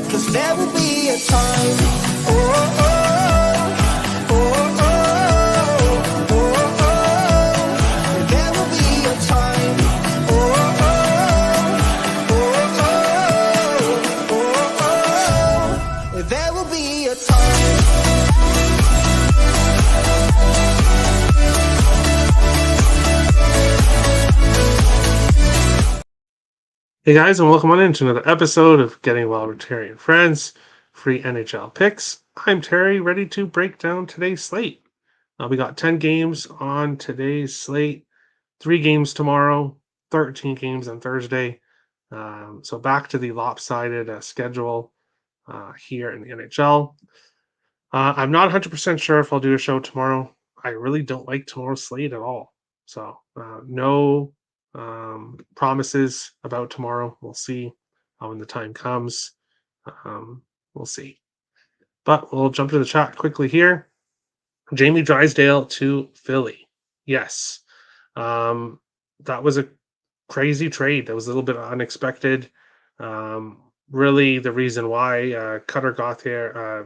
'Cause there will be a time. Oh, oh, oh, oh, oh, oh, oh. There will be a time. Oh, oh, oh, oh, oh, oh. There will be a time. Hey guys, and welcome on into another episode of Getting Well with Terry and Friends, free NHL picks. I'm Terry, ready to break down today's slate. We got 10 games on today's slate, 3 games tomorrow, 13 games on Thursday. So back to the lopsided schedule here in the NHL. I'm not 100% sure if I'll do a show tomorrow. I really don't like tomorrow's slate at all. So no promises about tomorrow. We'll see when the time comes. We'll see. But we'll jump to the chat quickly here. Jamie Drysdale to Philly. Yes. That was a crazy trade. That was a little bit unexpected. Really, the reason why Cutter Gauthier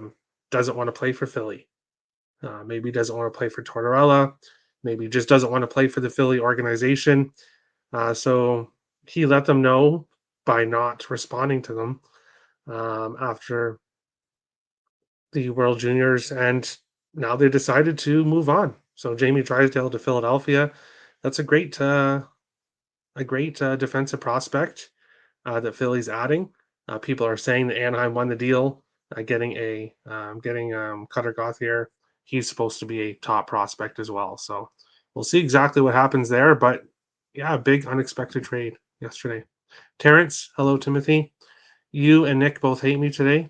doesn't want to play for Philly. Maybe doesn't want to play for Tortorella. Maybe just doesn't want to play for the Philly organization. So he let them know by not responding to them after the World Juniors, and now they decided to move on. So Jamie Drysdale to Philadelphia. That's a great defensive prospect that Philly's adding. People are saying that Anaheim won the deal, getting Cutter Gauthier. He's supposed to be a top prospect as well. So we'll see exactly what happens there. But yeah, big unexpected trade yesterday. Terrence, hello, Timothy. You and Nick both hate me today.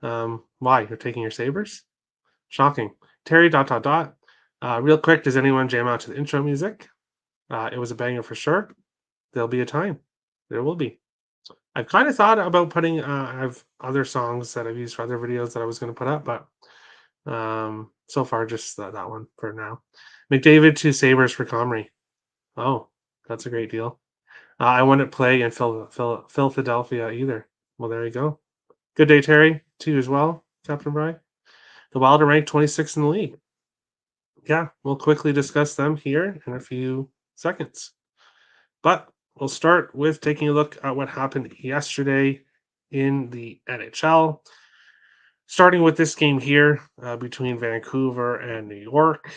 Why? You're taking your Sabres? Shocking. Terry, ... Real quick, does anyone jam out to the intro music? It was a banger for sure. There'll be a time. There will be. I've kind of thought about putting, I have other songs that I've used for other videos that I was going to put up, but so far just that one for now. McDavid to Sabres for Comrie. Oh, that's a great deal. I wouldn't play in Philadelphia either. Well, there you go. Good day, Terry, to you as well, Captain Bry. The Wild are ranked 26th in the league. Yeah, we'll quickly discuss them here in a few seconds. But we'll start with taking a look at what happened yesterday in the NHL. Starting with this game here between Vancouver and New York.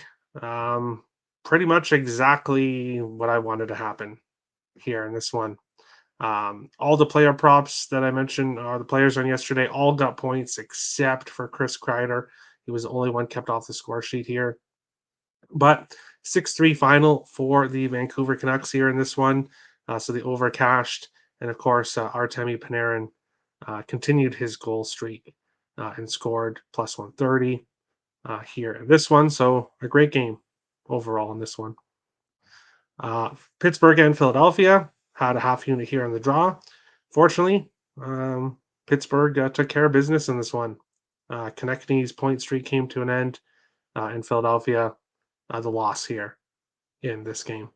Pretty much exactly what I wanted to happen here in this one. All the player props that I mentioned, the players on yesterday, all got points except for Chris Kreider. He was the only one kept off the score sheet here. But 6-3 final for the Vancouver Canucks here in this one. So they overcashed. And of course, Artemi Panarin continued his goal streak and scored plus 130 here in this one. So a great game overall in this one. Pittsburgh and Philadelphia had a half unit here on the draw. Fortunately, Pittsburgh took care of business in this one. Konechny's point streak came to an end in Philadelphia. The loss here in this game.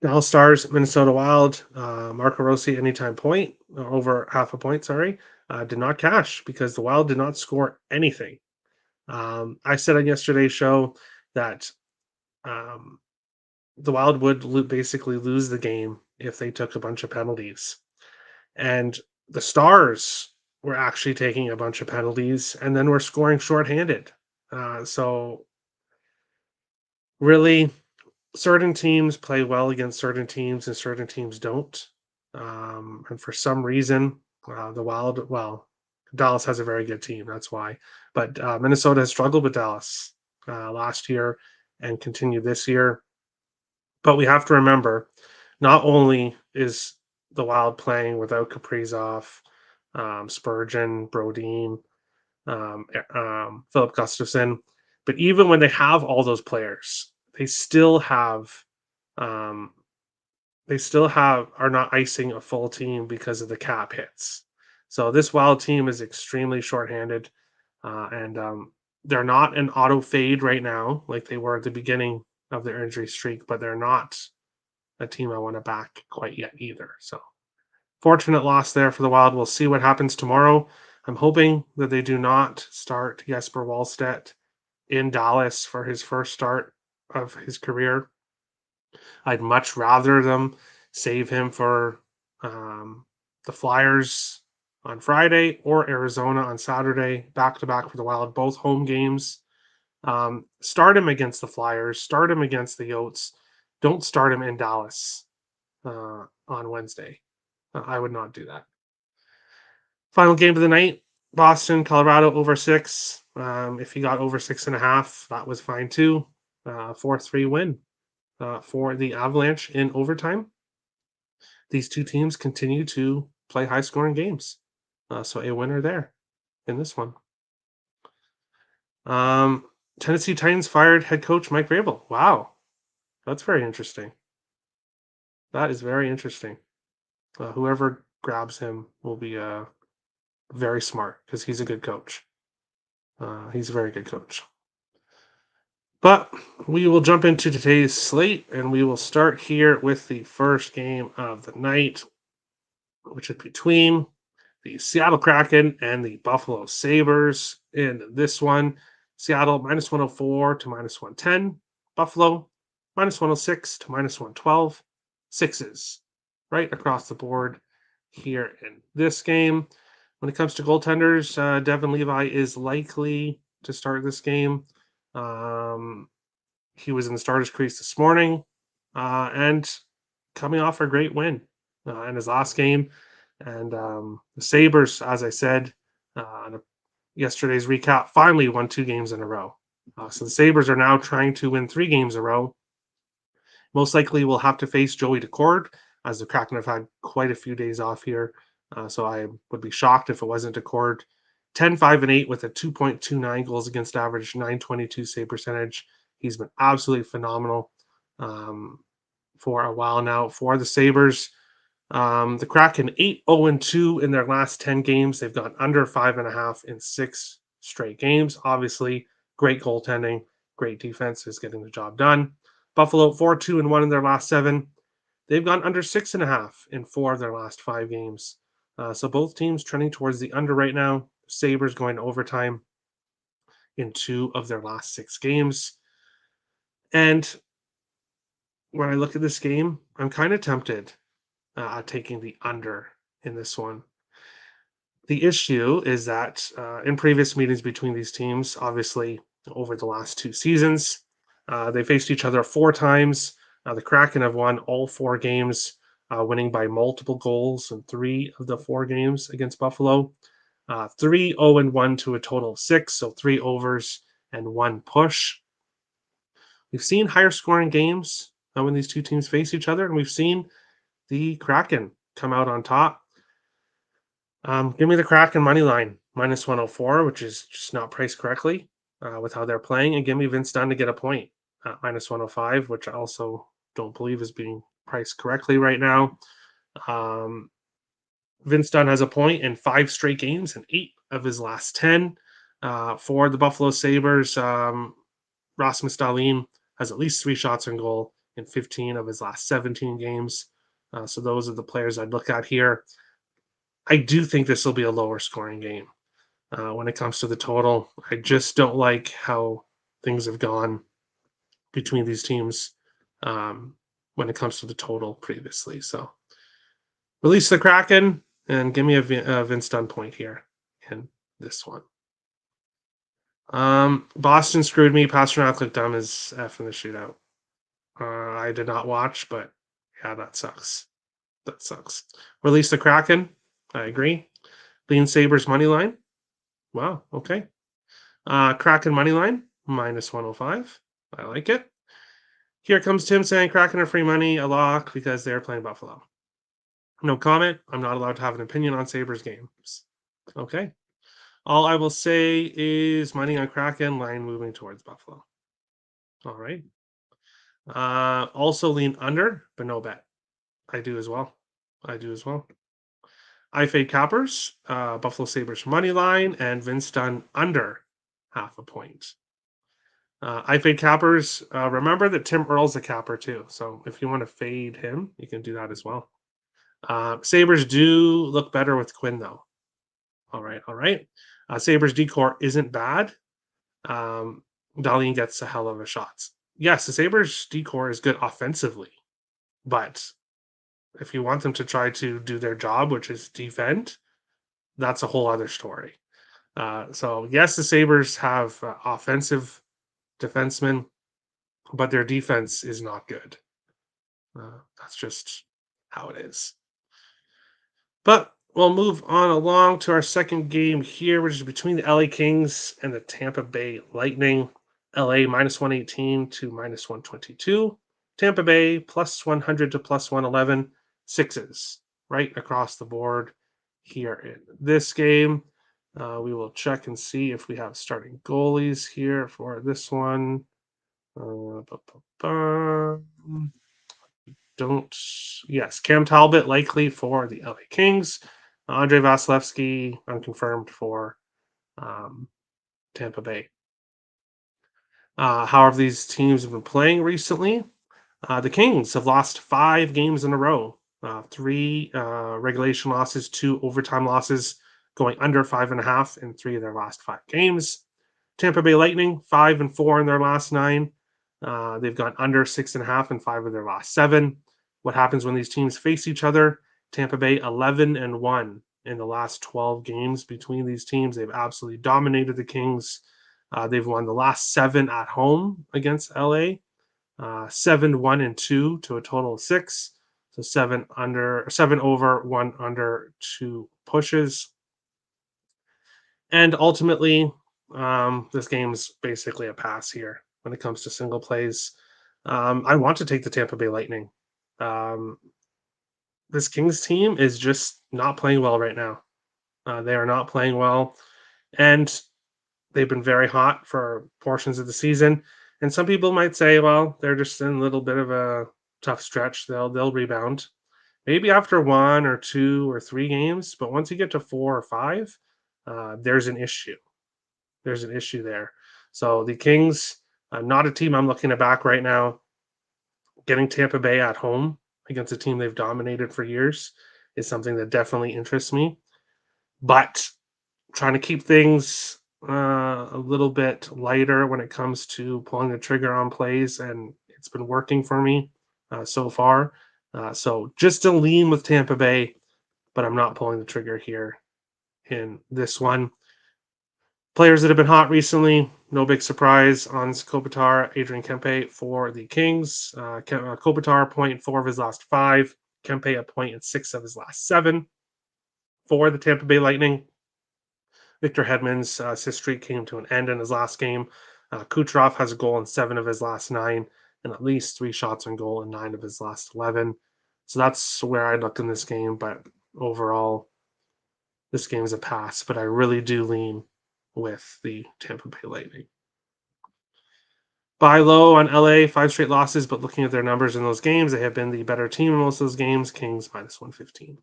Dallas Stars, Minnesota Wild, Marco Rossi anytime point, over half a point, did not cash because the Wild did not score anything. I said on yesterday's show that the Wild would basically lose the game if they took a bunch of penalties. And the Stars were actually taking a bunch of penalties and then were scoring shorthanded. So really, certain teams play well against certain teams and certain teams don't. And for some reason, the Wild, Dallas has a very good team. That's why. But Minnesota has struggled with Dallas last year and continued this year. But we have to remember, not only is the Wild playing without Kaprizov, Spurgeon, Brodin, Philip Gustafson, but even when they have all those players, they still are not icing a full team because of the cap hits. So this Wild team is extremely shorthanded, and they're not an auto fade right now like they were at the beginning of their injury streak, but they're not a team I want to back quite yet either. So Fortunate loss there for the Wild. We'll see what happens tomorrow. I'm hoping that they do not start Jesper Wallstedt in Dallas for his first start of his career. I'd much rather them save him for the Flyers on Friday or Arizona on Saturday, back to back for the Wild, both home games. Start him against the Flyers, start him against the Yotes. Don't start him in Dallas on Wednesday. I would not do that. Final game of the night, Boston, Colorado over 6. If he got over 6.5, that was fine too. 4-3 win for the Avalanche in overtime. These two teams continue to play high scoring games. So a winner there in this one. Tennessee Titans fired head coach Mike Vrabel. Wow. That's very interesting. That is very interesting. Whoever grabs him will be very smart because he's a good coach. He's a very good coach. But we will jump into today's slate and we will start here with the first game of the night, which is between the Seattle Kraken and the Buffalo Sabres. In this one, Seattle minus 104 to minus 110. Buffalo minus 106 to minus 112. Sixes right across the board here in this game. When it comes to goaltenders, Devin Levi is likely to start this game. He was in the starter's crease this morning and coming off a great win in his last game. And the Sabres, as I said on yesterday's recap, finally won 2 games in a row. So the Sabres are now trying to win 3 games in a row. Most likely will have to face Joey Daccord, as the Kraken have had quite a few days off here. So I would be shocked if it wasn't Daccord. 10-5-8 with a 2.29 goals against average, 922 save percentage. He's been absolutely phenomenal for a while now for the Sabres. The Kraken 8-0-2 in their last 10 games. They've gone under 5.5 in 6 straight games. Obviously, great goaltending, great defense is getting the job done. Buffalo 4-2-1 in their last 7. They've gone under 6.5 in 4 of their last 5 games. So both teams trending towards the under right now. Sabres going to overtime in 2 of their last 6 games. And when I look at this game, I'm kind of tempted taking the under in this one. The issue is that in previous meetings between these teams, obviously over the last 2 seasons, they faced each other 4 times. The Kraken have won all 4 games, winning by multiple goals in 3 of the 4 games against Buffalo. 3-0-1 to a total of 6, so 3 overs and 1 push. We've seen higher scoring games when these two teams face each other, and we've seen the Kraken come out on top. Give me the Kraken money line minus 104, which is just not priced correctly with how they're playing, and give me Vince Dunn to get a point at minus 105, which I also don't believe is being priced correctly right now. Vince Dunn has a point in 5 straight games and 8 of his last 10. For the Buffalo Sabres, Rasmus Dahlin has at least 3 shots on goal in 15 of his last 17 games. So those are the players I'd look at here. I do think this will be a lower scoring game when it comes to the total. I just don't like how things have gone between these teams when it comes to the total previously. So release the Kraken and give me a Vince Dunn point here in this one. Boston screwed me. Pasternak looked dumb as F in the shootout. I did not watch, but yeah, that sucks. That sucks. Release the Kraken. I agree. Lean Sabres money line. Wow. Okay. Kraken money line minus 105. I like it. Here comes Tim saying Kraken are free money, a lock because they're playing Buffalo. No comment. I'm not allowed to have an opinion on Sabres games. Okay. All I will say is money on Kraken, line moving towards Buffalo. All right. Also lean under, but no bet. I do as well. I fade Cappers, Buffalo Sabres money line, and Vince Dunn under half a point. I fade Cappers. Remember that Tim Earle's a capper too. So if you want to fade him, you can do that as well. Sabres do look better with Quinn, though. All right, all right. Sabres decor isn't bad. Um, Darlene gets a hell of a shots. Yes, the Sabres decor is good offensively, but if you want them to try to do their job, which is defend, that's a whole other story. So yes, the Sabres have offensive defensemen, but their defense is not good. That's just how it is. But we'll move on along to our second game here, which is between the LA Kings and the Tampa Bay Lightning. LA minus 118 to minus 122. Tampa Bay plus 100 to plus 111. Sixes right across the board here in this game. We will check and see if we have starting goalies here for this one. Don't. Yes, Cam Talbot likely for the LA Kings. Andre Vasilevsky unconfirmed for um, Tampa Bay. How have these teams been playing recently? The Kings have lost 5 games in a row. 3 regulation losses, 2 overtime losses, going under 5.5 in 3 of their last 5 games. Tampa Bay Lightning 5-4 in their last 9. They've gone under 6.5 in 5 of their last 7. What happens when these teams face each other? Tampa Bay 11-1 in the last 12 games between these teams. They've absolutely dominated the Kings. They've won the last 7 at home against LA. 7-1-2 to a total of 6. So 7 under, 7 over, 1 under, 2 pushes. And ultimately, this game's basically a pass here when it comes to single plays. I want to take the Tampa Bay Lightning. Um, this Kings team is just not playing well right now. They are not playing well, and they've been very hot for portions of the season. And some people might say, well, they're just in a little bit of a tough stretch. They'll rebound. Maybe after 1 or 2 or 3 games, but once you get to 4 or 5, there's an issue. There's an issue there. So the Kings, not a team I'm looking to back right now. Getting Tampa Bay at home against a team they've dominated for years is something that definitely interests me. But trying to keep things a little bit lighter when it comes to pulling the trigger on plays, and it's been working for me so far. So just to lean with Tampa Bay, but I'm not pulling the trigger here in this one. Players that have been hot recently, no big surprise. Hans Kopitar, Adrian Kempe for the Kings. Kopitar, 0.4 of his last 5. Kempe, a 0.6 of his last 7. For the Tampa Bay Lightning, Victor Hedman's assist streak came to an end in his last game. Kucherov has a goal in 7 of his last 9, and at least 3 shots on goal in 9 of his last 11. So that's where I looked in this game, but overall, this game is a pass. But I really do lean with the Tampa Bay Lightning. Buy low on LA, 5 straight losses, but looking at their numbers in those games, they have been the better team in most of those games. Kings minus 115.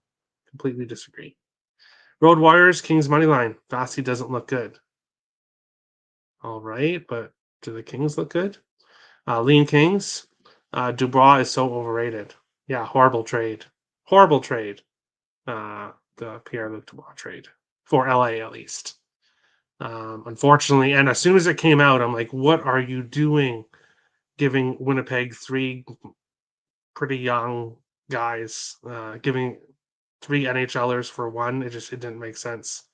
Completely disagree. Road Warriors, Kings money line. Vasi doesn't look good. All right, but do the Kings look good? Lean Kings. Dubois is so overrated. Yeah, horrible trade. Horrible trade. The Pierre-Luc Dubois trade for LA at least. Unfortunately, and as soon as it came out, I'm like, what are you doing giving Winnipeg 3 pretty young guys, giving 3 NHLers for 1? It didn't make sense.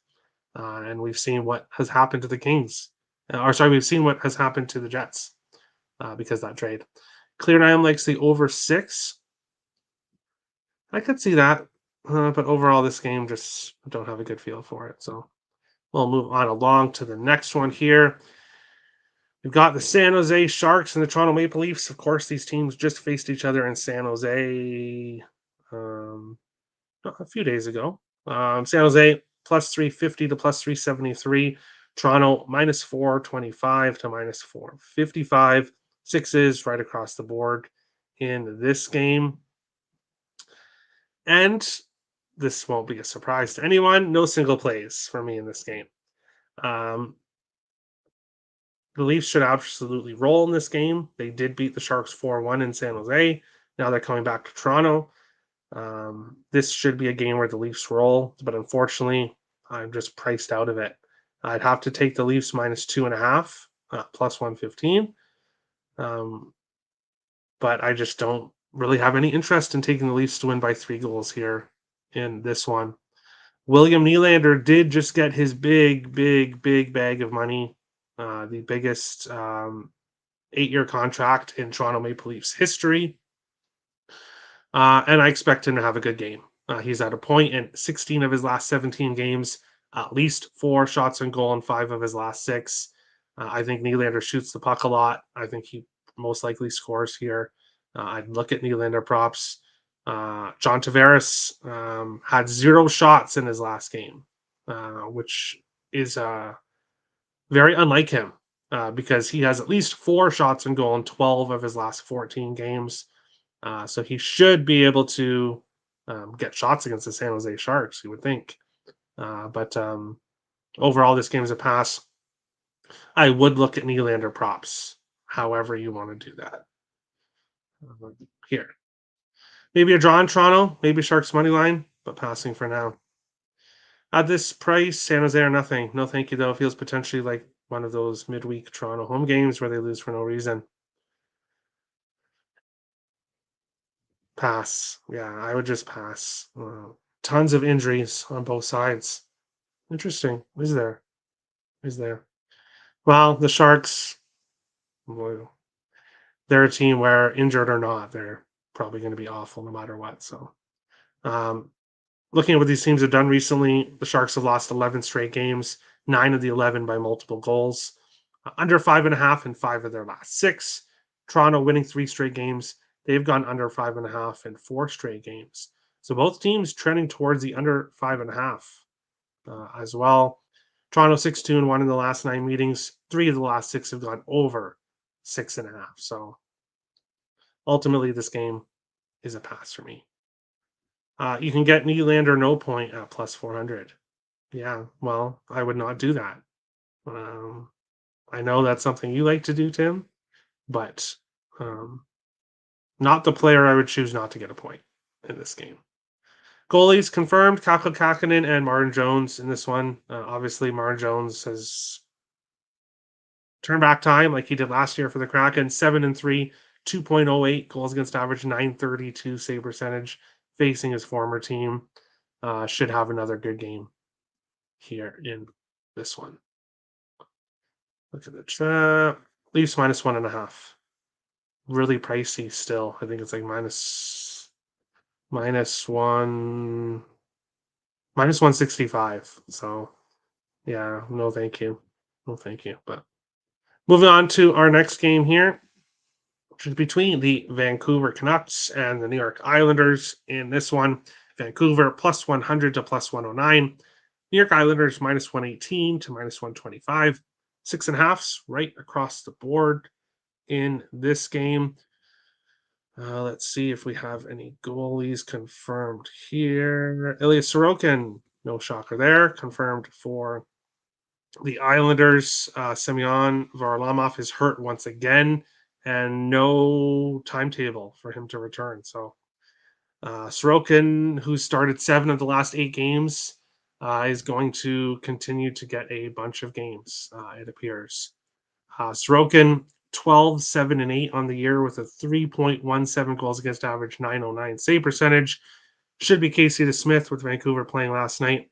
And we've seen what has happened to the Kings. We've seen what has happened to the Jets because of that trade. Clear Nine likes the over 6. I could see that. But overall, this game just don't have a good feel for it. So we'll move on along to the next one here. We've got the San Jose Sharks and the Toronto Maple Leafs. Of course, these teams just faced each other in San Jose a few days ago. San Jose plus 350 to plus 373. Toronto minus 425 to minus 455. Sixes right across the board in this game. And this won't be a surprise to anyone. No single plays for me in this game. The Leafs should absolutely roll in this game. They did beat the Sharks 4-1 in San Jose. Now they're coming back to Toronto. This should be a game where the Leafs roll, but unfortunately, I'm just priced out of it. I'd have to take the Leafs minus 2.5, plus 115. Um, but I just don't really have any interest in taking the Leafs to win by 3 goals here in this one. William Nylander did just get his big bag of money, the biggest 8-year contract in Toronto Maple Leafs history. And I expect him to have a good game. He's at a point in 16 of his last 17 games, at least 4 shots on goal in 5 of his last 6. I think Nylander shoots the puck a lot. I think he most likely scores here. I'd look at Nylander props. John Tavares had 0 shots in his last game, which is very unlike him because he has at least 4 shots on goal in 12 of his last 14 games. So he should be able to get shots against the San Jose Sharks, you would think. But overall, this game is a pass. I would look at Nylander props, however you want to do that. Here. Maybe a draw in Toronto, maybe Sharks money line, but passing for now. At this price, San Jose are nothing. No thank you, though. Feels potentially like one of those midweek Toronto home games where they lose for no reason. Pass. Yeah, I would just pass. Tons of injuries on both sides. Interesting. Is there? Is there? Well, the Sharks, well, they're a team where injured or not, they're probably going to be awful no matter what. So, um, looking at what these teams have done recently, the Sharks have lost 11 straight games, 9 of the 11 by multiple goals, under 5.5 in 5 of their last 6. Toronto winning 3 straight games. They've gone under 5.5 in 4 straight games. So both teams trending towards the under 5.5 as well. Toronto 6-2-1 in the last 9 meetings. 3 of the last 6 have gone over 6.5. So ultimately, this game is a pass for me. You can get Nylander no point at plus 400. Yeah, well, I would not do that. Um, I know that's something you like to do, Tim, but not the player I would choose not to get a point in this game. Goalies confirmed Kakko Kakkonen and Martin Jones in this one. Obviously, Martin Jones has turned back time like he did last year for the Kraken. 7-3, 2.08 goals against average, 932 save percentage, facing his former team. Should have another good game here in this one. Look at the chat. Leafs minus 1.5. Really pricey still. I think it's like minus 165. So yeah, no thank you. No thank you. But moving on to our next game here, which is between the Vancouver Canucks and the New York Islanders. In this one, Vancouver plus 100 to plus 109. New York Islanders minus 118 to minus 125. 6.5s right across the board in this game. Let's see if we have any goalies confirmed here. Ilya Sorokin, no shocker there, confirmed for the Islanders. Semyon Varlamov is hurt once again, and no timetable for him to return. So Sorokin, who started 7 of the last 8 games, is going to continue to get a bunch of games, it appears. Sorokin, 12, 7, and 8 on the year with a 3.17 goals against average, 909 save percentage. Should be Casey DeSmith with Vancouver playing last night,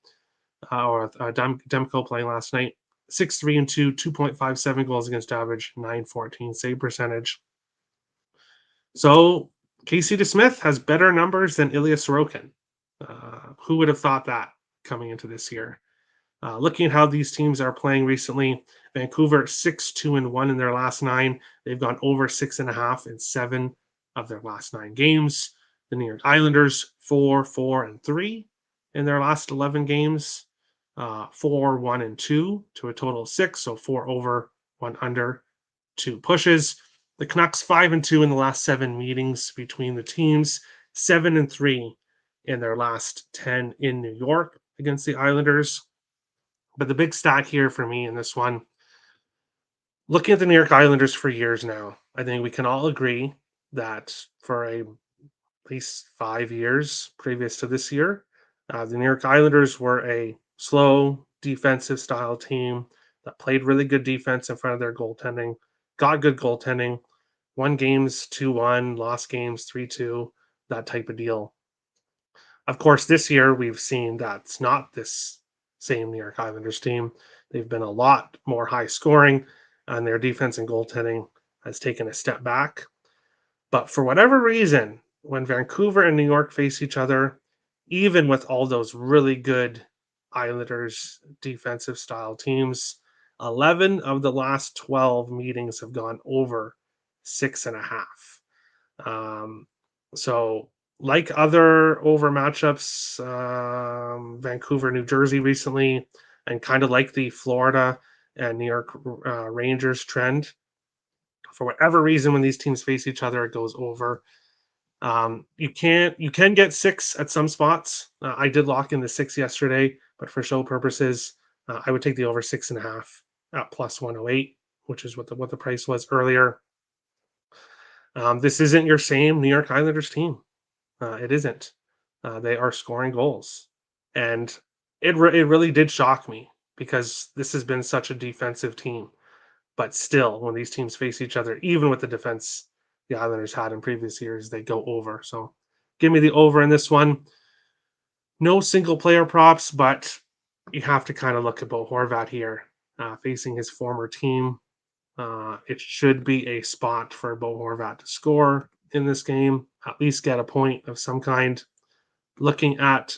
or Demko playing last night. 6-3 and 2, 2.57 goals against average, 914 save percentage. So Casey DeSmith has better numbers than Ilya Sorokin. Who would have thought that coming into this year? Looking at how these teams are playing recently, Vancouver 6-2-1 in their last 9. They've gone over 6.5 in 7 of their last 9 games. The New York Islanders 4-4-3 in their last 11 games. 4-1-2 to a total of 6, so 4 over, 1 under, 2 pushes. The Canucks 5-2 in the last 7 meetings between the teams. 7-3 in their last 10 in New York against the Islanders. But the big stat here for me in this one, looking at the New York Islanders for years now, I think we can all agree that for a least 5 years previous to this year. The New York Islanders were a slow defensive style team that played really good defense in front of their goaltending, got good goaltending, won games 2-1, lost games 3-2, that type of deal. Of course, this year we've seen that's not this same New York Islanders team. They've been a lot more high scoring, and their defense and goaltending has taken a step back. But for whatever reason, when Vancouver and New York face each other, even with all those really good Islanders defensive style teams, 11 of the last 12 meetings have gone over 6.5. Um, so, like other over matchups, Vancouver, New Jersey recently, and kind of like the Florida and New York Rangers trend, for whatever reason, when these teams face each other, it goes over. You can get 6 at some spots. I did lock in the 6 yesterday, but for show purposes, I would take the over 6.5 at plus 108, which is what the price was earlier. This isn't your same New York Islanders team. It isn't. They are scoring goals, and it really did shock me because this has been such a defensive team. But still, when these teams face each other, even with the defense the Islanders had in previous years, they go over. So give me the over in this one. No single player props, but you have to kind of look at Bo Horvat here, facing his former team. It should be a spot for Bo Horvat to score in this game, at least get a point of some kind. Looking at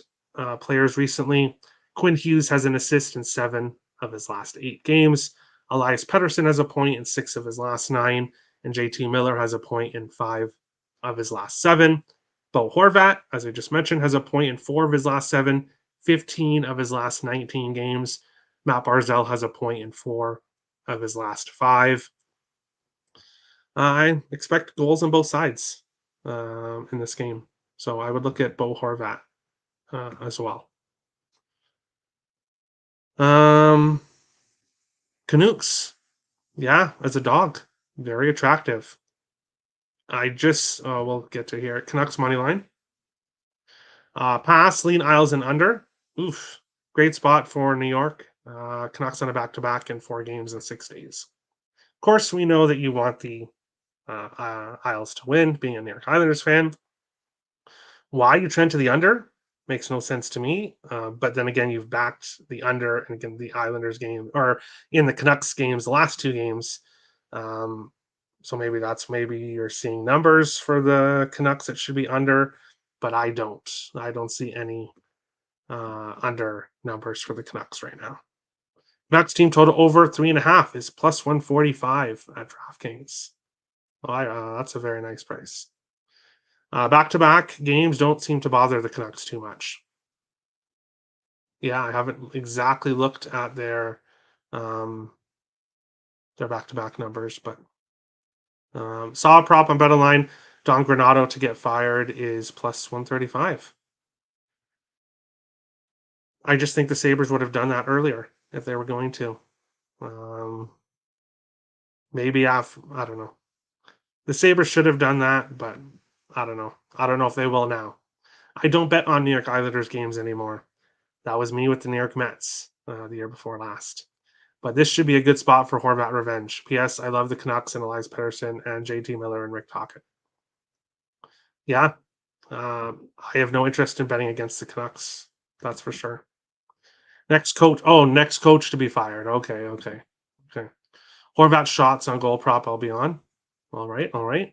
players recently, Quinn Hughes has an assist in 7 of his last 8 games. Elias Pettersson has a point in 6 of his last 9, and JT Miller has a point in 5 of his last 7. Bo Horvat, as I just mentioned, has a point in 4 of his last 7, 15 of his last 19 games. Matt Barzell has a point in 4 of his last 5. I expect goals on both sides in this game. So I would look at Bo Horvat as well. Um, Canucks, yeah, as a dog, very attractive. We'll get to here. Canucks money line. Pass, lean, Isles, and under. Oof, great spot for New York. Canucks on a back-to-back in 4 games in 6 days. Of course, we know that you want the Isles to win, being a New York Islanders fan. Why you trend to the under makes no sense to me. But then again, you've backed the under, and again, the Islanders game or in the Canucks games, the last 2 games. So maybe you're seeing numbers for the Canucks that should be under, but I don't. I don't see any under numbers for the Canucks right now. Canucks team total over 3.5 is plus 145 at DraftKings. That's a very nice price. Back-to-back games don't seem to bother the Canucks too much. Yeah, I haven't exactly looked at their back-to-back numbers, but saw a prop on BetOnline. Don Granato to get fired is plus 135. I just think the Sabres would have done that earlier if they were going to. Maybe I don't know. The Sabres should have done that, but I don't know. I don't know if they will now. I don't bet on New York Islanders games anymore. That was me with the New York Mets the year before last. But this should be a good spot for Horvat revenge. P.S. I love the Canucks and Elias Pettersson and JT Miller and Rick Tocchet. Yeah, I have no interest in betting against the Canucks. That's for sure. Next coach. Oh, next coach to be fired. Okay. Horvat shots on goal prop. I'll be on. All right.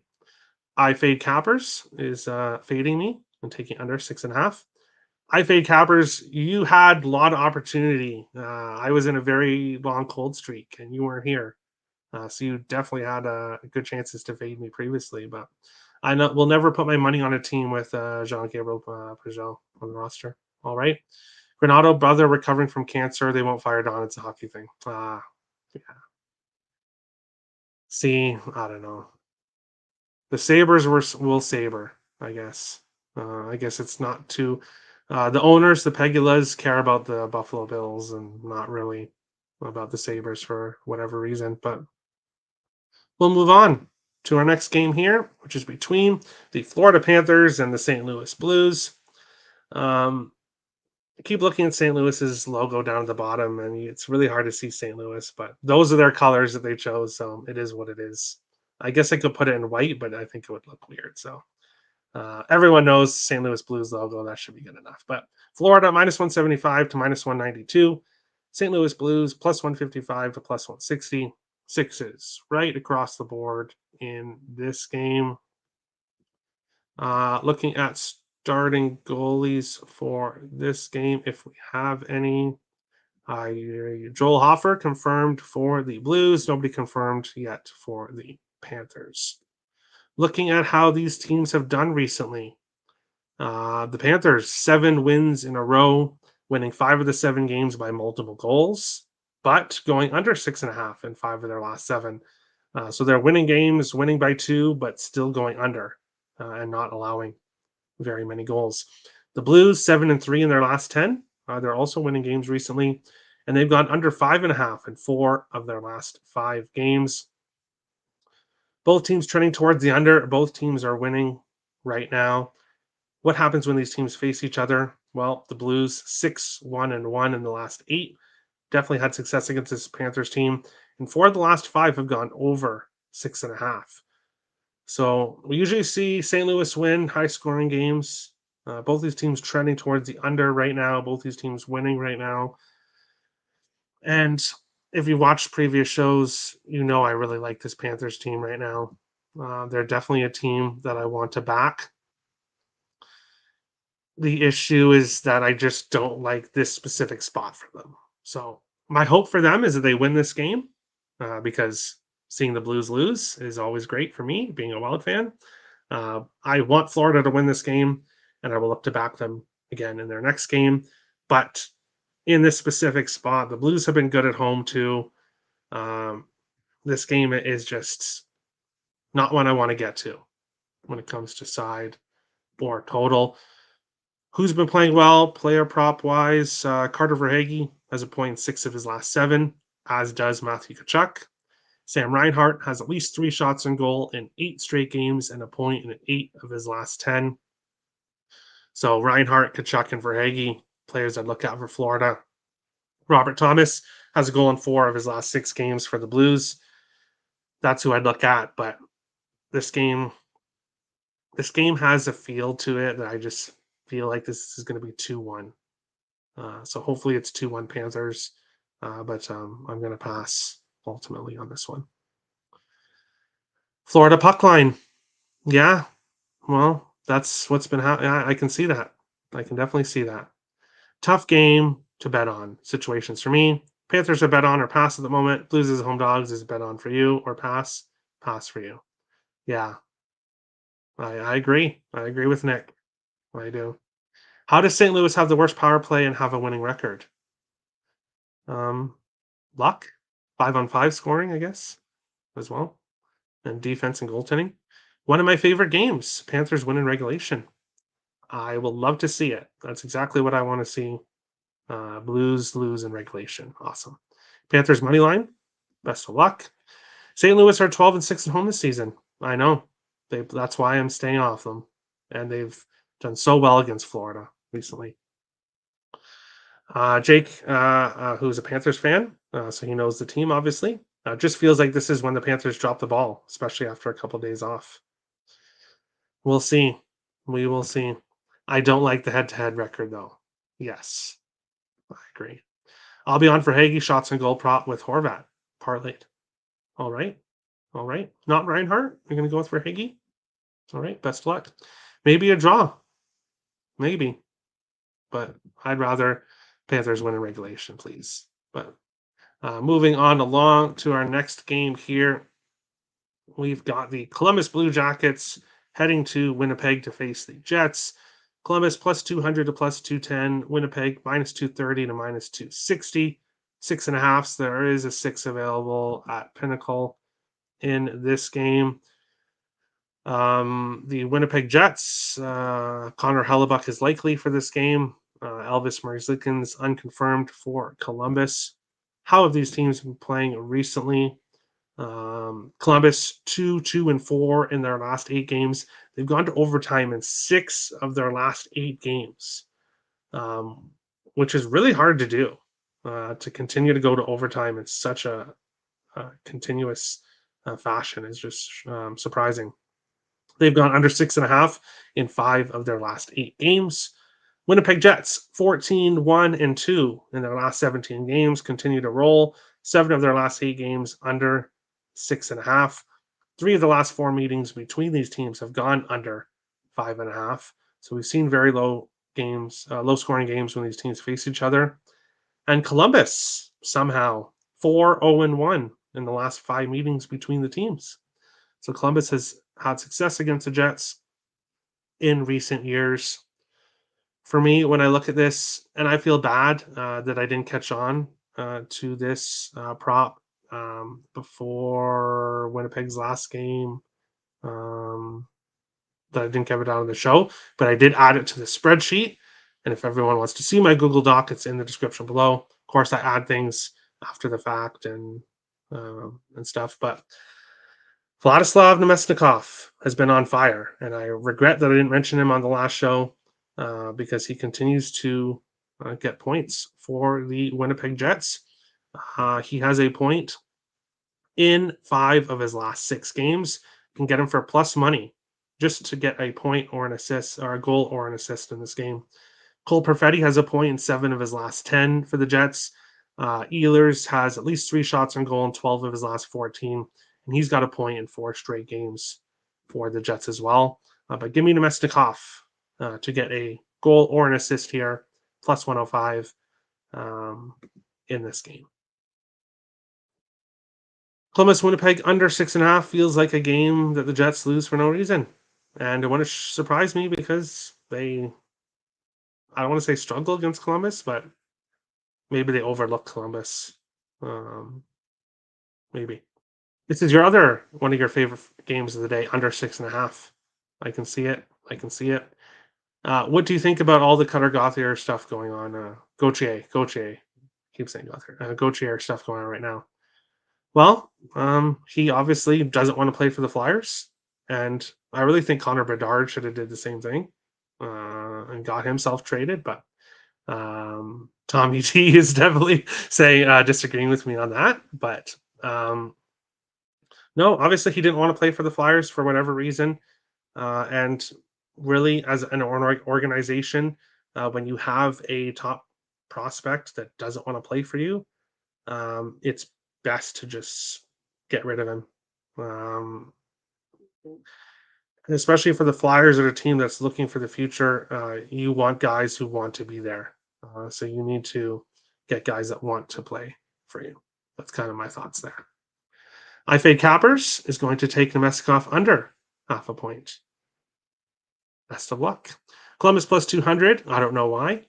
I fade Cappers is fading me and taking under 6.5. I fade Cappers. You had a lot of opportunity. I was in a very long cold streak, and you weren't here, so you definitely had good chances to fade me previously. But I will never put my money on a team with Jean-Gabriel Pageau on the roster. All right, Granato brother recovering from cancer. They won't fire Don. It's a hockey thing. Yeah. See, I don't know. The Sabres will saber, I guess. I guess it's not too. The owners, the Pegulas, care about the Buffalo Bills and not really about the Sabres for whatever reason. But we'll move on. to our next game here, which is between the Florida Panthers and the St. Louis Blues. Keep looking at St. Louis's logo down at the bottom. I mean, it's really hard to see St. Louis, but those are their colors that they chose, so it is what it is. I guess I could put it in white, but I think it would look weird. So everyone knows St. Louis Blues logo. That should be good enough. But Florida minus 175 to minus 192. St. Louis Blues plus 155 to plus 160. Sixes right across the board in this game. Looking at starting goalies for this game, if we have any. Joel Hofer confirmed for the Blues. Nobody confirmed yet for the Panthers. Looking at how these teams have done recently, the Panthers, 7 wins in a row, winning 5 of the 7 games by multiple goals, but going under 6.5 in 5 of their last 7. So they're winning games, winning by 2, but still going under and not allowing very many goals. The Blues, 7-3 in their last 10. They're also winning games recently, and they've gone under 5.5 in 4 of their last 5 games. Both teams trending towards the under. Both teams are winning right now. What happens when these teams face each other? Well, the Blues 6-1-1 in the last 8. Definitely had success against this Panthers team. And 4 of the last 5 have gone over 6.5. So we usually see St. Louis win high scoring games. Both these teams trending towards the under right now. Both these teams winning right now. And if you watched previous shows, you know I really like this Panthers team right now. They're definitely a team that I want to back. The issue is that I just don't like this specific spot for them. So my hope for them is that they win this game because seeing the Blues lose is always great for me, being a Wild fan. I want Florida to win this game, and I will look to back them again in their next game. But in this specific spot, the Blues have been good at home too. This game is just not one I want to get to when it comes to side or total. Who's been playing well, player prop wise? Carter Verhaeghe has a point in 6 of his last 7, as does Matthew Tkachuk. Sam Reinhart has at least 3 shots on goal in 8 straight games and a point in 8 of his last 10. So Reinhart, Tkachuk, and Verhaeghe, players I'd look at for Florida. Robert Thomas has a goal in 4 of his last 6 games for the Blues. That's who I'd look at, but this game has a feel to it that I just feel like this is going to be 2-1. So hopefully it's 2-1 Panthers, but I'm going to pass ultimately on this one. Florida puck line. Yeah, well, that's what's been happening. I can see that. I can definitely see that. Tough game to bet on situations for me. Panthers are bet on or pass at the moment. Blues as home dogs is bet on for you or pass. Pass for you. Yeah, I agree. I agree with Nick. I do. How does St. Louis have the worst power play and have a winning record? Luck, 5-on-5 scoring, I guess, as well, and defense and goaltending. One of my favorite games. Panthers win in regulation. I will love to see it. That's exactly what I want to see. Blues lose in regulation. Awesome. Panthers money line. Best of luck. St. Louis are 12-6 at home this season. I know. That's why I'm staying off them. And they've done so well against Florida recently. Jake, who's a Panthers fan, so he knows the team, obviously. Just feels like this is when the Panthers drop the ball, especially after a couple days off. We'll see. We will see. I don't like the head-to-head record, though. Yes, I agree. I'll be on for Hagee, shots and goal prop with Horvat. Parlayed. All right. All right. Not Reinhardt. You're going to go with Verhaeghe? All right. Best of luck. Maybe a draw. Maybe. But I'd rather Panthers win in regulation, please. But moving on along to our next game here, we've got the Columbus Blue Jackets heading to Winnipeg to face the Jets. Columbus plus 200 to plus 210. Winnipeg minus 230 to minus 260. 6.5. There is a 6 available at Pinnacle in this game. The Winnipeg Jets, Connor Hellebuck is likely for this game. Elvis Merzlikins unconfirmed for Columbus. How have these teams been playing recently? Columbus 2-2-4 in their last 8 games. They've gone to overtime in 6 of their last 8 games, which is really hard to do. To continue to go to overtime in such a continuous fashion is just surprising. They've gone under 6.5 in 5 of their last 8 games. Winnipeg Jets 14-1-2 in their last 17 games, continue to roll. 7 of their last 8 games under 6.5. 3 of the last 4 meetings between these teams have gone under 5.5. So we've seen very low games, low scoring games when these teams face each other. And Columbus somehow 4-0-1 in the last 5 meetings between the teams. So Columbus has had success against the Jets in recent years. For me, when I look at this, and I feel bad that I didn't catch on to this prop before Winnipeg's last game, that I didn't get it out on the show, but I did add it to the spreadsheet. And if everyone wants to see my Google Doc, it's in the description below. Of course, I add things after the fact and stuff. But Vladislav Nemesnikov has been on fire, and I regret that I didn't mention him on the last show because he continues to get points for the Winnipeg Jets. He has a point in 5 of his last 6 games. You can get him for plus money just to get a point or an assist or a goal or an assist in this game. Cole Perfetti has a point in 7 of his last 10 for the Jets. Ehlers has at least 3 shots on goal in 12 of his last 14, and he's got a point in 4 straight games for the Jets as well. But give me Nemesnikov to get a goal or an assist here, plus 105 in this game. Columbus Winnipeg under 6.5 feels like a game that the Jets lose for no reason. And it wouldn't surprise me because they, I don't want to say struggle against Columbus, but maybe they overlook Columbus. Maybe. This is your other one of your favorite games of the day, under 6.5. I can see it. I can see it. What do you think about all the Cutter Gauthier stuff going on? Gauthier. Keep saying Gauthier. Gauthier stuff going on right now. Well, he obviously doesn't want to play for the Flyers, and I really think Connor Bedard should have did the same thing and got himself traded. But Tommy T is definitely saying disagreeing with me on that. But no, obviously he didn't want to play for the Flyers for whatever reason, and really, as an organization, when you have a top prospect that doesn't want to play for you, it's best to just get rid of him. And especially for the Flyers or a team that's looking for the future, you want guys who want to be there. So you need to get guys that want to play for you. That's kind of my thoughts there. IFA Cappers is going to take Nemesnikov under 0.5 point. Best of luck. Columbus plus 200. I don't know why.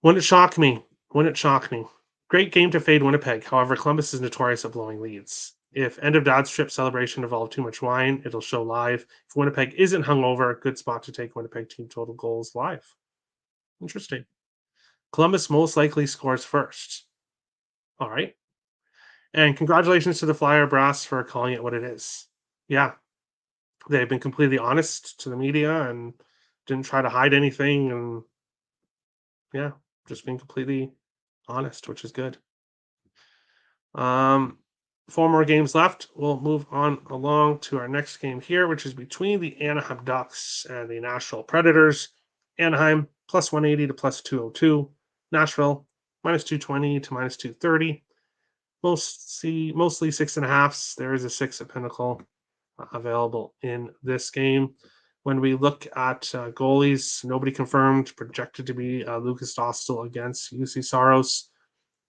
Wouldn't it shock me? Wouldn't it shock me? Great game to fade Winnipeg. However, Columbus is notorious at blowing leads. If end of dad's trip celebration involved too much wine, it'll show live. If Winnipeg isn't hungover, good spot to take Winnipeg team total goals live. Interesting. Columbus most likely scores first. All right. And congratulations to the Flyer Brass for calling it what it is. Yeah. They've been completely honest to the media and didn't try to hide anything. And yeah, just being completely honest, which is good. 4 more games left. We'll move on along to our next game here, which is between the Anaheim Ducks and the Nashville Predators. Anaheim plus 180 to plus 202. Nashville minus 220 to minus 230. Mostly 6.5s. There is a 6 at Pinnacle available in this game. When we look at goalies, nobody confirmed, projected to be Lucas Dostal against UC Saros.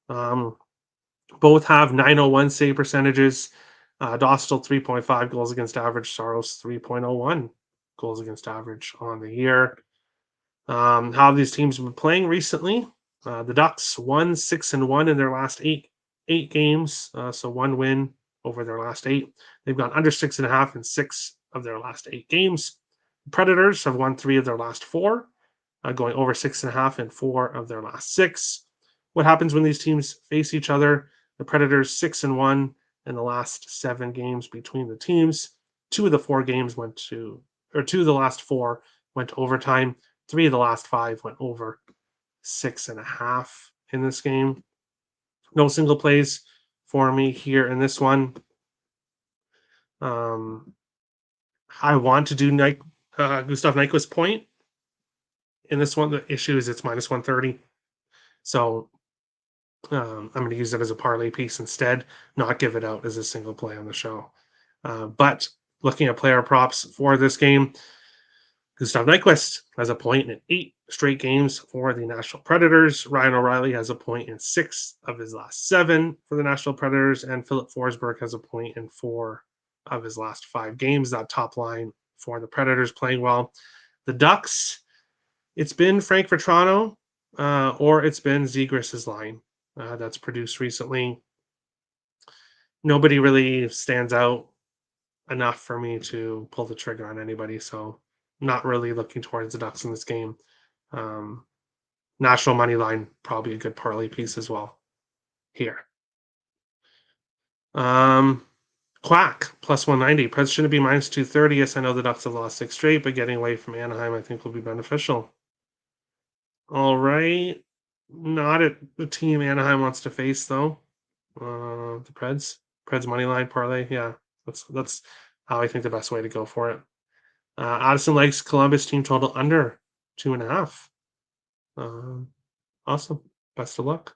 Both have 901 save percentages. Dostal 3.5 goals against average. Saros 3.01 goals against average on the year. How these teams have been playing recently. The Ducks 1-6-1 in their last eight games. So 1 win over their last 8. They've gone under 6.5 in 6 of their last 8 games. Predators have won 3 of their last 4, going over 6.5 in 4 of their last 6. What happens when these teams face each other? The Predators 6-1. The Ducks 1-6-1. In their last 8 games. Predators 1-6-1 in 6 of their last 8 games. Predators have won 3 of their last 4, going over 6.5 in 4 of their last 6. What happens when these teams face each other? in the last 7 games between the teams. 2 of the 4 games went to, or 2 of the last 4 went to overtime. 3 of the last 5 went over 6.5 in this game. No single plays for me here in this one. I want to do Gustav Nyquist point in this one. The issue is it's minus 130. So I'm going to use it as a parlay piece instead, not give it out as a single play on the show. But looking at player props for this game, Gustav Nyquist has a point in 8 straight games for the Nashville Predators. Ryan O'Reilly has a point in 6 of his last 7 for the Nashville Predators. And Philip Forsberg has a point in 4 of his last 5 games. That top line for the Predators playing well. The Ducks, it's been Frank Vetrano or it's been Zegras' line that's produced recently. Nobody really stands out enough for me to pull the trigger on anybody, so not really looking towards the Ducks in this game. National money line, probably a good parlay piece as well here. Quack, plus 190. Preds shouldn't be minus 230. Yes, I know the Ducks have lost 6 straight, but getting away from Anaheim, I think, will be beneficial. All right. Not at the team Anaheim wants to face, though. The Preds. Preds money line parlay. Yeah, that's how I think the best way to go for it. Addison likes Columbus team total under 2.5. Awesome. Best of luck.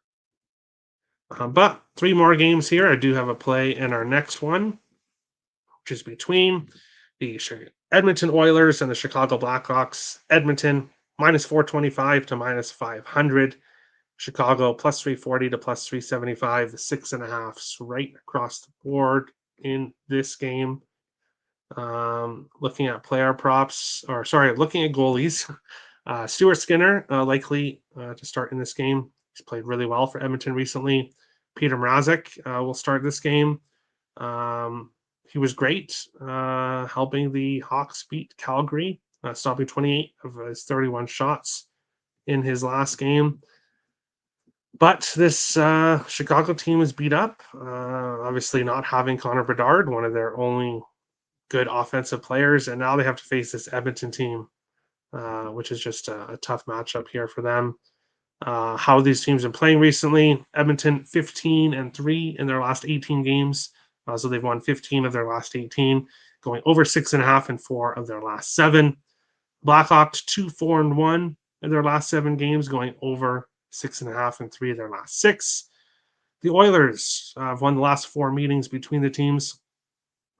But 3 more games here. I do have a play in our next one, which is between the Edmonton Oilers and the Chicago Blackhawks. Edmonton minus 425 to minus 500. Chicago plus 340 to plus 375. The 6.5s right across the board in this game. Looking at player props, looking at goalies. Stuart Skinner likely to start in this game. He's played really well for Edmonton recently. Peter Mrazek will start this game. He was great helping the Hawks beat Calgary, stopping 28 of his 31 shots in his last game. But this Chicago team is beat up. Obviously not having Connor Bedard, one of their only good offensive players, and now they have to face this Edmonton team, which is just a tough matchup here for them. How these teams have been playing recently: Edmonton 15-3 in their last 18 games, so they've won 15 of their last 18, going over 6.5 in 4 of their last 7. Blackhawks 2-4-1 in their last 7 games, going over 6.5 in 3 of their last 6. The Oilers have won the last 4 meetings between the teams,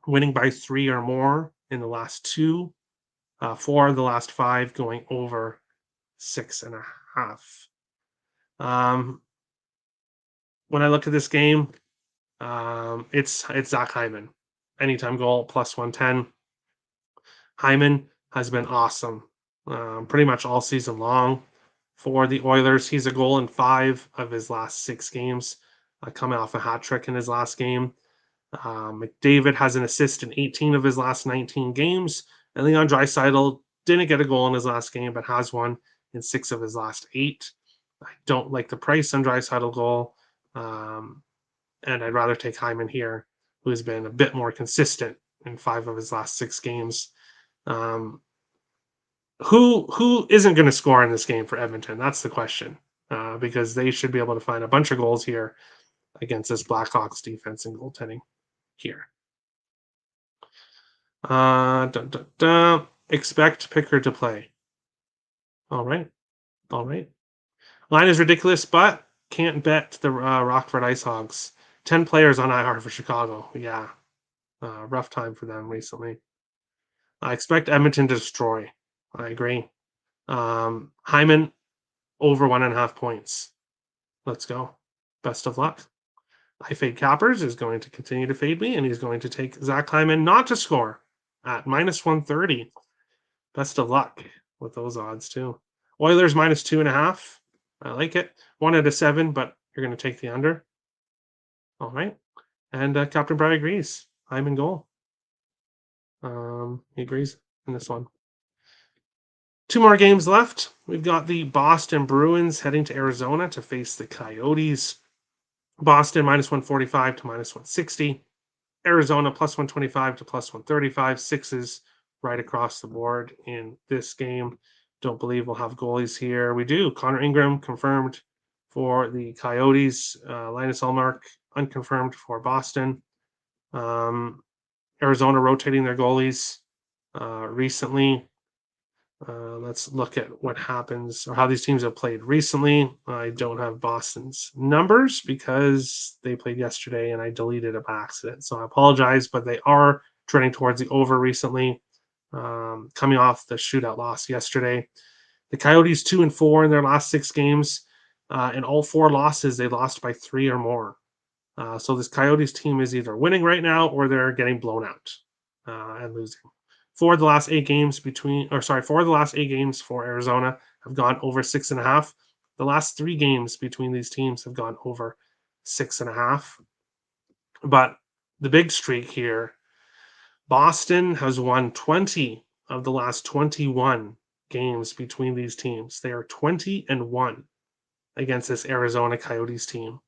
winning by 3 or more in the last 2. 4 of the last 5 going over 6.5. When I look at this game, it's Zach Hyman. Anytime goal, plus 110. Hyman has been awesome pretty much all season long for the Oilers. He's a goal in 5 of his last 6 games, coming off a hat trick in his last game. McDavid has an assist in 18 of his last 19 games. And Leon Draisaitl didn't get a goal in his last game, but has one in 6 of his last 8. I don't like the price on Draisaitl goal. And I'd rather take Hyman here, who has been a bit more consistent in 5 of his last 6 games. Who isn't going to score in this game for Edmonton? That's the question, because they should be able to find a bunch of goals here against this Blackhawks defense and goaltending here. Expect Pickard to play. All right. Line is ridiculous, but can't bet the Rockford Ice Hogs. 10 players on IR for Chicago. Yeah. Rough time for them recently. I expect Edmonton to destroy. I agree. Hyman over 1.5 points. Let's go. Best of luck. I fade Cappers is going to continue to fade me, and he's going to take Zach Hyman not to score at minus 130. Best of luck with those odds too. Oilers minus 2.5. I like it. 1 out of 7, but you're going to take the under. All right. And Captain Brad agrees. Hyman goal. He agrees in this one. 2 more games left. We've got the Boston Bruins heading to Arizona to face the Coyotes. Boston minus 145 to minus 160. Arizona plus 125 to plus 135, sixes right across the board in this game. Don't believe we'll have goalies here. We do. Connor Ingram confirmed for the Coyotes. Linus Ullmark unconfirmed for Boston. Arizona rotating their goalies recently. Let's look at what happens or how these teams have played recently. I don't have Boston's numbers because they played yesterday and I deleted it by accident. So I apologize, but they are trending towards the over recently, coming off the shootout loss yesterday. The Coyotes 2-4 in their last 6 games. In all 4 losses, they lost by 3 or more. So this Coyotes team is either winning right now or they're getting blown out and losing. 4 of the last 8 games for Arizona have gone over 6.5. The last 3 games between these teams have gone over 6.5. But the big streak here, Boston has won 20 of the last 21 games between these teams. They are 20-1 against this Arizona Coyotes team.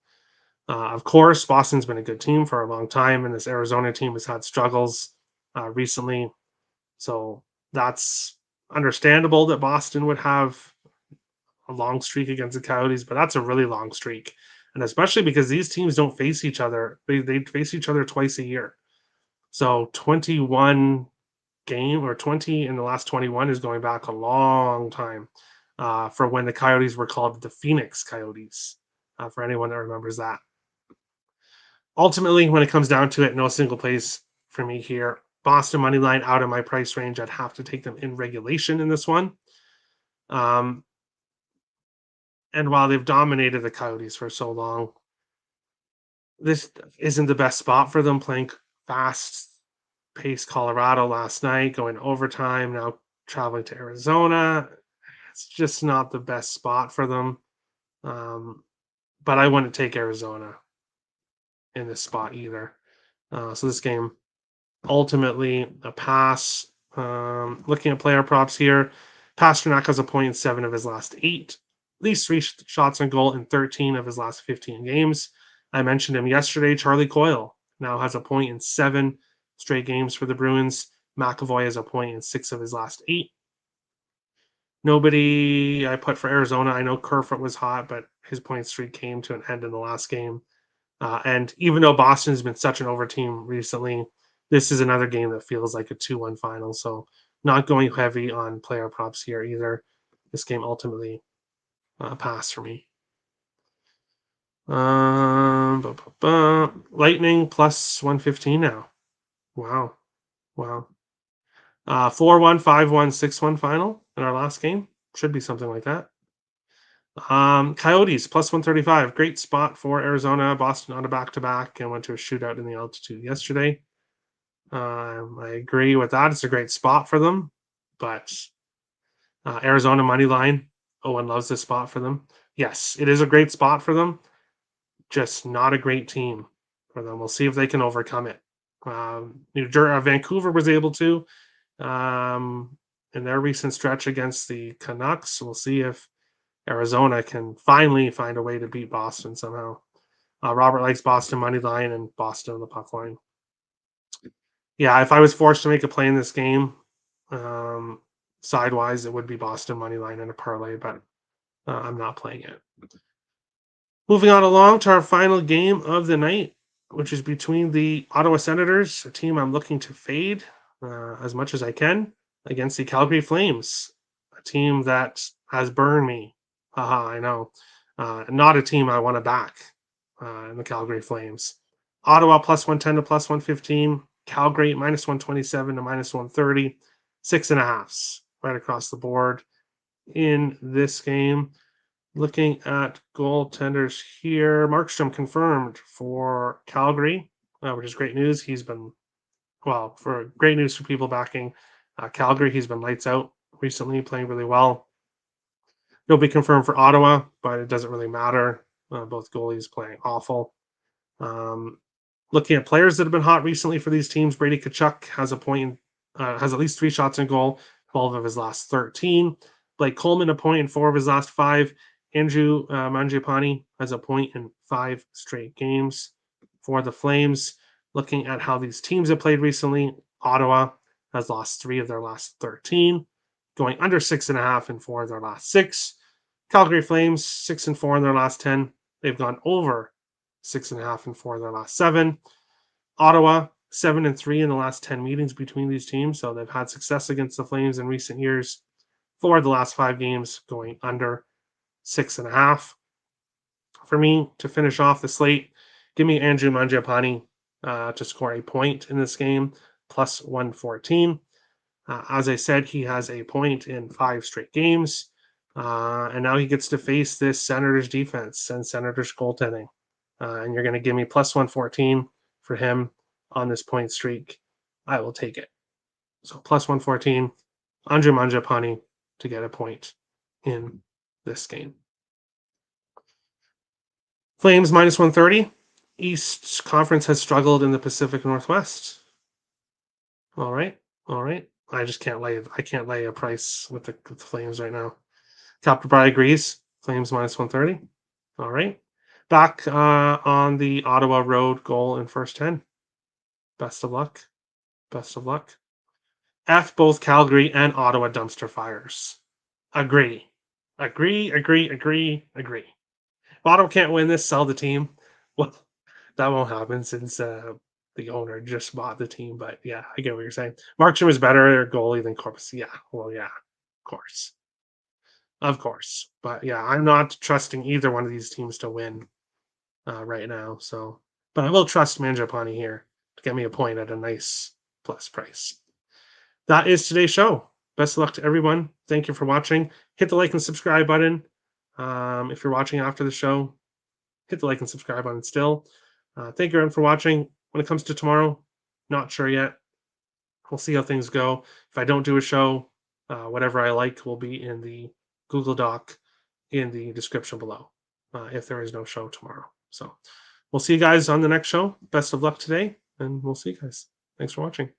Of course, Boston's been a good team for a long time, and this Arizona team has had struggles recently. So that's understandable that Boston would have a long streak against the Coyotes, but that's a really long streak. And especially because these teams don't face each other. They face each other twice a year. So 21 game or 20 in the last 21 is going back a long time for when the Coyotes were called the Phoenix Coyotes, for anyone that remembers that. Ultimately, when it comes down to it, no single place for me here. Boston money line out of my price range. I'd have to take them in regulation in this one. And while they've dominated the Coyotes for so long, this isn't the best spot for them, playing fast paced Colorado last night, going overtime, now traveling to Arizona. It's just not the best spot for them. But I wouldn't take Arizona in this spot either. So this game, ultimately a pass. Looking at player props here, Pasternak has a point in 7 of his last 8, at least 3 shots on goal in 13 of his last 15 games. I mentioned him yesterday. Charlie Coyle now has a point in 7 straight games for the Bruins. McAvoy has a point in 6 of his last 8. Nobody I put for Arizona. I know Kerfoot was hot, but his point streak came to an end in the last game. And even though Boston has been such an over team recently, this is another game that feels like a 2-1 final. So not going heavy on player props here either. This game ultimately passed for me. Lightning plus 115 now. Wow. 4-1, 5-1, 6-1 final in our last game. Should be something like that. Coyotes plus 135. Great spot for Arizona. Boston on a back-to-back and went to a shootout in the altitude yesterday. I agree with that. It's a great spot for them, but Arizona money line. Owen loves this spot for them. Yes, it is a great spot for them. Just not a great team for them. We'll see if they can overcome it. Vancouver was able to in their recent stretch against the Canucks. We'll see if Arizona can finally find a way to beat Boston somehow. Robert likes Boston money line and Boston on the puck line. Yeah, if I was forced to make a play in this game, sidewise, it would be Boston money line and a parlay, but I'm not playing it. Moving on along to our final game of the night, which is between the Ottawa Senators, a team I'm looking to fade as much as I can, against the Calgary Flames, a team that has burned me. Haha, I know. Not a team I want to back in the Calgary Flames. Ottawa plus 110 to plus 115. Calgary minus 127 to minus 130. 6.5s right across the board in this game. Looking at goaltenders here, Markstrom confirmed for Calgary, which is great news. He's been, for great news for people backing Calgary. He's been lights out recently, playing really well. Nobody confirmed for Ottawa, but it doesn't really matter. Both goalies playing awful. Looking at players that have been hot recently for these teams, Brady Tkachuk has has at least 3 shots on goal, 12 of his last 13. Blake Coleman, a point in 4 of his last 5. Andrew Mangiapane has a point in 5 straight games for the Flames. looking at how these teams have played recently, Ottawa has lost 3 of their last 13, going under 6.5 in 4 of their last 6. Calgary Flames 6-4 in their last 10. They've gone over 6.5 in 4 of their last 7. Ottawa 7-3 in the last 10 meetings between these teams, so they've had success against the Flames in recent years. 4 of the last 5 games going under 6.5. For me, to finish off the slate, give me Andrew Mangiapane to score a point in this game, plus 114. As I said, he has a point in 5 straight games. And now he gets to face this Senators defense and Senators goaltending. And you're going to give me plus 114 for him on this point streak. I will take it. So plus 114, Andrew Mangiapane to get a point in this game. Flames minus 130. East Conference has struggled in the Pacific Northwest. All right. I just can't lay. I can't lay a price with the Flames right now. Captain agrees. Flames minus 130. All right. Back on the Ottawa Road goal in first 10. Best of luck. F both Calgary and Ottawa dumpster fires. Agree. If Ottawa can't win this, sell the team. Well, that won't happen since the owner just bought the team. But yeah, I get what you're saying. Markstrom is better goalie than Corpus. Yeah, well, yeah, of course. But yeah, I'm not trusting either one of these teams to win right now. So, but I will trust Mangiapane here to get me a point at a nice plus price. That is today's show. Best of luck to everyone. Thank you for watching. Hit the like and subscribe button. If you're watching after the show, hit the like and subscribe button still. Thank you everyone for watching. When it comes to tomorrow, not sure yet. We'll see how things go. If I don't do a show, whatever I like will be in the Google Doc in the description below if there is no show tomorrow. So we'll see you guys on the next show. Best of luck today, and we'll see you guys. Thanks for watching.